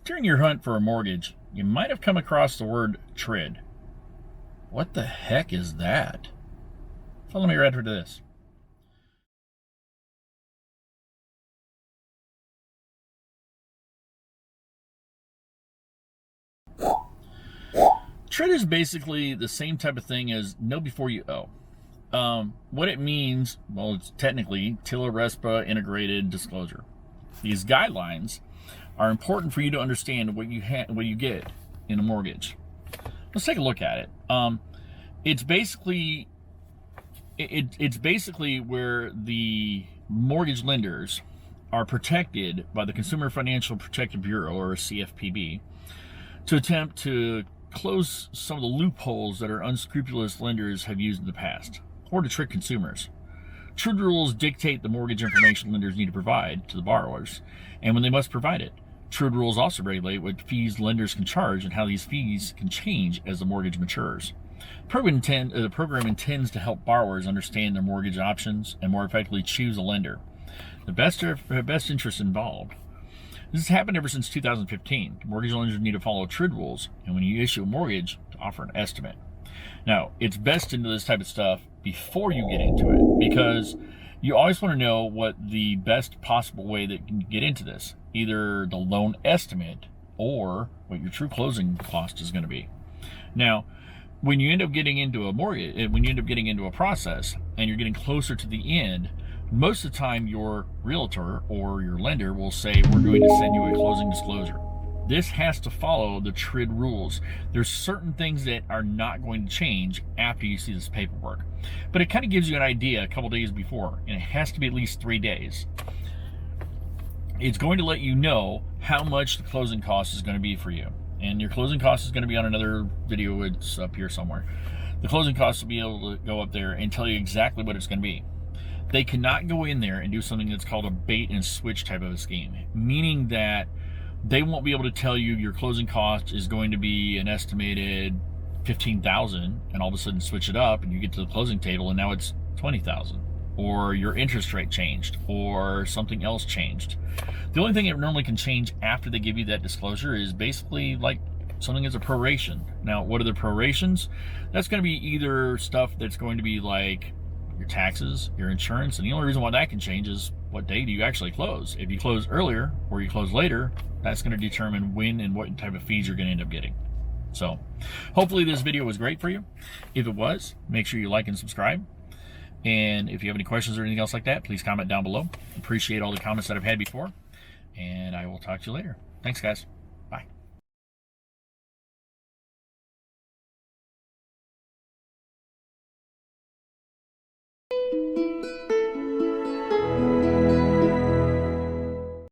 During your hunt for a mortgage, you might have come across the word TRID. What the heck is that? Follow me right after this. TRID is basically the same type of thing as know before you owe. What it means, well, it's technically TILA-RESPA integrated disclosure. These guidelines are important for you to understand what you get in a mortgage. Let's take a look at it. It's basically where the mortgage lenders are protected by the Consumer Financial Protection Bureau, or CFPB, to attempt to close some of the loopholes that our unscrupulous lenders have used in the past, or to trick consumers. TRID rules dictate the mortgage information lenders need to provide to the borrowers, and when they must provide it. TRID rules also regulate what fees lenders can charge and how these fees can change as the mortgage matures. The program intends to help borrowers understand their mortgage options and more effectively choose a lender. The best interest involved. This has happened ever since 2015. Mortgage lenders need to follow TRID rules, and when you issue a mortgage, to offer an estimate. Now, it's best to know this type of stuff before you get into it, because you always want to know what the best possible way that you can get into this, either the loan estimate or what your true closing cost is going to be. Now, when you end up getting into a mortgage, when you end up getting into a process and you're getting closer to the end, most of the time your realtor or your lender will say, we're going to send you a closing disclosure. This has to follow the TRID rules. There's certain things that are not going to change after you see this paperwork. But it kind of gives you an idea a couple days before, and it has to be at least 3 days. It's going to let you know how much the closing cost is going to be for you. And your closing cost is going to be on another video. It's up here somewhere. The closing costs will be able to go up there and tell you exactly what it's going to be. They cannot go in there and do something that's called a bait and switch type of a scheme, meaning that they won't be able to tell you your closing cost is going to be an estimated $15,000 and all of a sudden switch it up and you get to the closing table and now it's $20,000, or your interest rate changed, or something else changed. The only thing that normally can change after they give you that disclosure is basically like something as a proration. Now, what are the prorations? That's going to be either stuff that's going to be like your taxes, your insurance, and the only reason why that can change is what day do you actually close. If you close earlier or you close later, that's going to determine when and what type of fees you're going to end up getting. So hopefully this video was great for you. If it was, make sure you like and subscribe. And if you have any questions or anything else like that, please comment down below. Appreciate all the comments that I've had before, and I will talk to you later. Thanks, guys.